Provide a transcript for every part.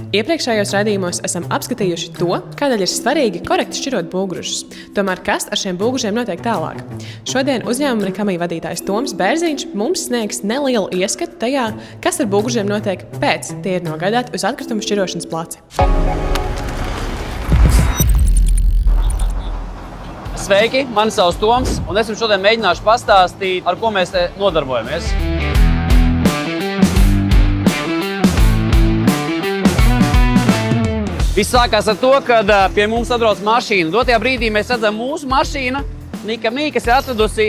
Iepriekšējos raidījumos esam apskatījuši to, kādēļ ir svarīgi korekti šķirot būvgrūžus. Tomēr kas ar šiem būvgrūžiem notiek tālāk? Šodien uzņēmuma Rekamī vadītājs Toms Bērziņš mums sniegs nelielu ieskatu tajā, kas ar būvgrūžiem notiek pēc tie ir nogādāti uz atkritumu šķirošanas placi. Sveiki, mani sauc Toms, un es jums šodien mēģināšu pastāstīt, ar ko mēs te nodarbojamies. Viss sākās ar to, kad pie mums atbrauc mašīna. Dotajā brīdī mēs redzam mūsu mašīna, Nikamī, kas ir atradusi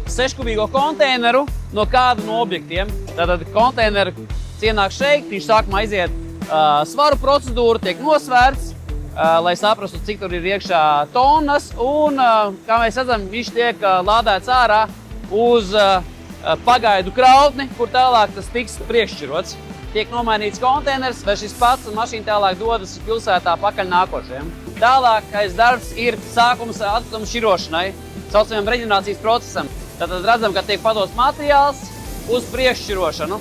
6-kubīgo konteineru no kāda no objektiem. Tātad konteineru ienāk šeit, viņš sākumā aiziet svaru procedūru, tiek nosvērts, lai saprastu, cik tur ir iekšā tonnas, un, kā mēs redzam, viņš tiek lādēts ārā uz pagaidu krautni, kur tālāk tas tiks priekššķirots. Tiek nomainīts konteiners, vai šis pats un mašīna tālāk dodas pilsētā pakaļ nākošajam. Tālākais darbs ir sākums atkritumu šķirošanai, saucamajam reģenerācijas procesam. Tātad redzam, ka tiek padots materiāls uz priekššķirošanu.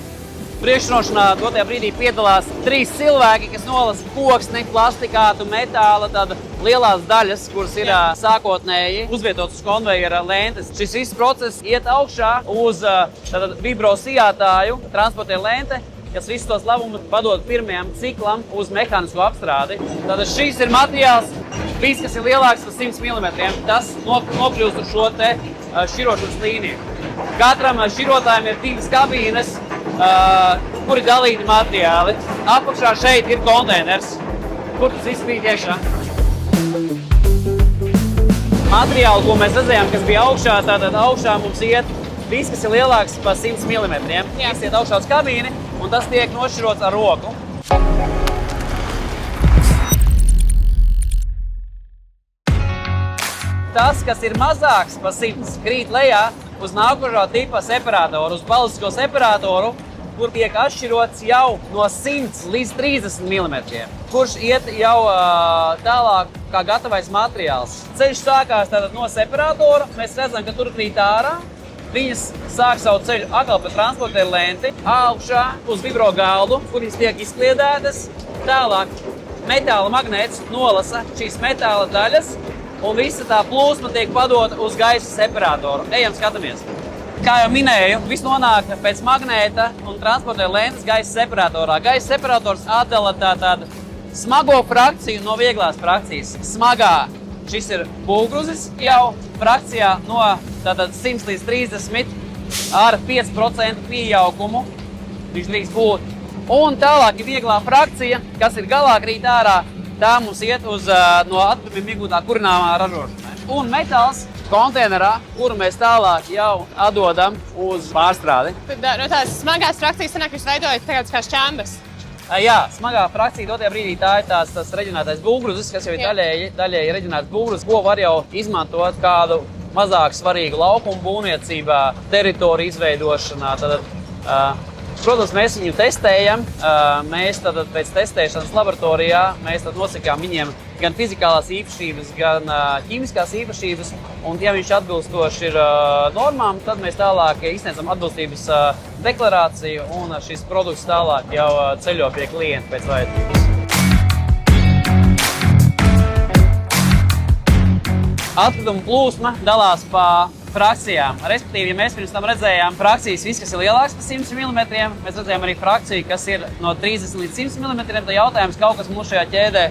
Priekššķirošanā dotajā brīdī piedalās 3 cilvēki, kas nolasa koksni, plastikātu, metāla, tāda lielās daļas, kuras ir sākotnēji uzvietotas uz konvejera lentes. Šis viss process iet augšā uz vibrosijātāju, transportē lente, kas visus tos labumus padod pirmajam ciklam uz mehānisko apstrādi. Tātad šis ir materiāls, viss, kas ir lielāks par 100 mm, tas nokļūst uz šo te šķirošanas līniju. Katram šķirotājiem ir 2 kabīnes, kur ir dalīti materiāli. Apakšā šeit ir konteiners, kur tas viss bija iekšā. Materiāli, ko mēs redzējām, kas bija augšā, tātad augšā mums iet viss, kas ir lielāks par 100 mm. Viss iet augšā uz kabīni, un tas tiek nošķirots ar roku. Tas, kas ir mazāks par 100, krīt lejā uz nākošā tipa separātoru, uz balistisko separātoru, kur tiek atšķirots jau no 100 līdz 30 mm, kurš iet jau tālāk kā gatavais materiāls. Ceļš sākās tātad no separātora, mēs redzam, ka tur krīt ārā. Viņas sāk savu ceļu atkal pa transportēru lenti, augšā uz vibro galdu, kur viņas tiek izkliedētas. Tālāk metāla magnēts nolasa šīs metāla daļas, un visa tā plūsma tiek padota uz gaisa separātoru. Ejam, skatāmies. Kā jau minēju, viss nonāk pēc magnēta un transportēru lentes gaisa separātorā. Gaisa separators atdala tātad smago frakciju no vieglās frakcijas. Smagā šis ir būvgruzis jau frakcijā no tātad 100 līdz 30 ar 5% pieaugumu viņš drīkst būt. Un tālāk ir vieglā frakcija, kas ir galā krīt ārā, tā mums iet uz no atkritumiem iegūtā kurināmā ražošanai. Un metāls konteinerā, kuru mēs tālāk jau atdodam uz pārstrādi. Tad no tās smagās frakcijas sanāk, jūs veidojat tagad kā šķembas. Jā, smagā frakcija dotajā brīdī tā ir tas reģenerētais būvgruzis, kas jau ir daļēji reģenerēts būvgruzis, ko var jau izmantot kādu mazāk svarīgu laukumu būvniecībā, teritoriju izveidošanā. Protams, mēs viņu testējam, mēs pēc testēšanas laboratorijā mēs nosakām viņiem gan fizikālās īpašības, gan ķīmiskās īpašības, un ja viņš atbilstoši ir normām, tad mēs tālāk izsniedzam atbilstības deklarāciju, un šis produkts tālāk jau ceļo pie klienta pēc vajadzības. Atkrituma plūsma dalās pa frakcijām. Respektīvi, ja mēs pirms tam redzējām frakcijas, viss, kas ir lielāks par 100 mm, mēs redzējām arī frakciju, kas ir no 30 līdz 100 mm, tad jautājums kaut kas mums šajā ķēdē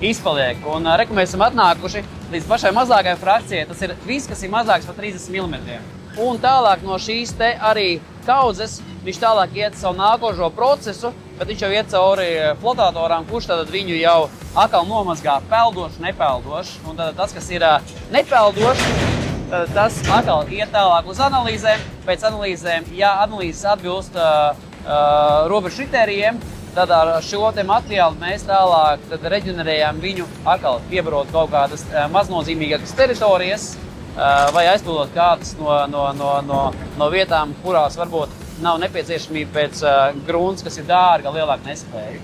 izpaliek. Un reku mēs esam atnākuši līdz pašai mazākajai frakcijai, tas ir viss, kas ir mazāks par 30 mm. Un tālāk no šīs te arī kaudzes, viņš tālāk iet savu nākošo procesu, bet viņš jau iet cauri flotātorām, kurš tad viņu jau atkal nomazgā peldošu, nepeldošu. Un tad tas, kas ir nepeldošs, tas atkal iet tālāk uz analīzēm. Pēc analīzēm, ja analīzes atbilst robežu kritērijiem, tad ar šo te materiālu mēs tālāk reģenerējam viņu atkal piebarot kaut kādas maznozīmīgākas teritorijas vai aizpildot kādas no vietām, kurās varbūt nav nepieciešamība pēc grunts, kas ir dārga, lielāka nespēja.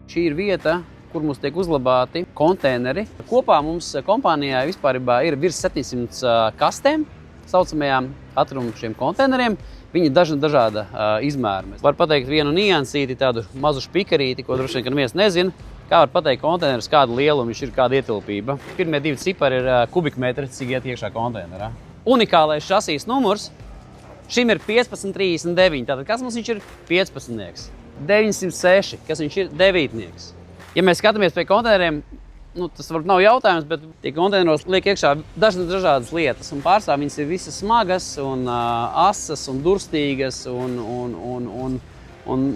Šī ir vieta, kur mums tiek uzglabāti konteineri. Kopā mums kompānijā vispār ir virs 700 kastēm. saucamajām katram šiem konteineriem. Viņi ir dažāda izmēra. Var pateikt vienu niansīti, tādu mazu špikarīti, ko droši vien neviens nezina. Kā var pateikt konteineris, kāda lieluma viņš ir, kāda ietilpība. Pirmie 2 cipari ir kubikmetri, cik iet iekšā konteinerā. Unikālais šasīs numurs šim ir 1539. Tātad kas mums viņš ir? 15. 906. Kas viņš ir? 9. Ja mēs skatāmies pie konteineriem, tas varbūt nav jautājums, bet tie konteineros liek iekšā dažādas lietas. Un pārstāv viņas ir visas smagas un asas un durstīgas un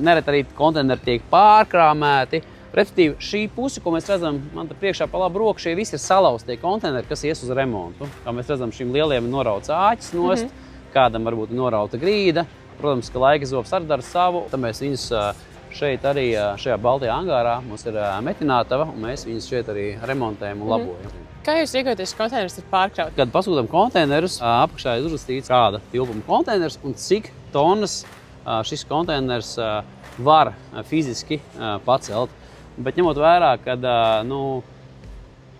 nereti arī konteineri tiek pārkrāmēti. Respektīvi, šī puse, ko mēs redzam, man te priekšā pa labu roku, šie visi ir salauztie konteineri, kas ies uz remontu. Kā mēs redzam, šim lieliem ir norauts āķis nost, kādam varbūt ir norauta grīda. Protams, ka laika zobs arī dara savu. Tad mēs viņus šeit arī šajā baltajā angārā mums ir metinētava, un mēs viņus šeit arī remontējam un labojam. Kā jūs rīkojaties, ka konteinerus ir pārkraut? Kad pasūtam konteinerus, apakšā ir uzrakstīts, kāda tilpuma konteiners un cik tonnas šis konteiners var fiziski pacelt. Bet ņemot vērā, kad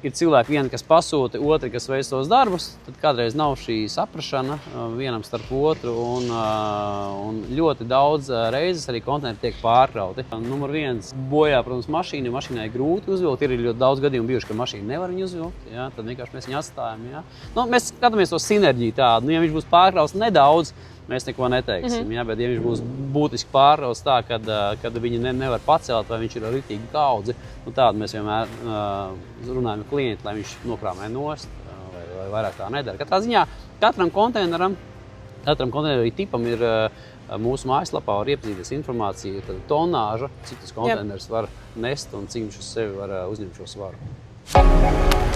ir cilvēki vieni, kas pasūta, otri, kas veic tos darbus, tad kādreiz nav šī saprašana vienam starp otru un ļoti daudz reizes arī konteineri tiek pārkrauti. Numur 1 bojā, protams, mašīna. Mašīnai grūti uzvilkt. Ir ļoti daudz gadījumu bijuši, ka mašīna nevar viņu uzvilkt. Ja? Tad vienkārši mēs viņu atstājam. Ja? Mēs skatāmies to sinerģiju tādu. Ja viņš būs pārkrauts nedaudz, mēs neko neteiksim. Ja? Bet ja viņš būs būtiski pārkrauts tā, kad viņi nevar pacelt vai viņš ir ritīgi kaudzi, tādu mēs vienmēr runājam ar klientu, lai viņš nokrāmē nost vai vairāk tā nedara. Katrā ziņā katram konteineram tipam ir mūsu mājaslapā var iepazīties informācija, tonāža, cik tas konteiners var nest un cik viņš uz sevi var uzņemt šo svaru.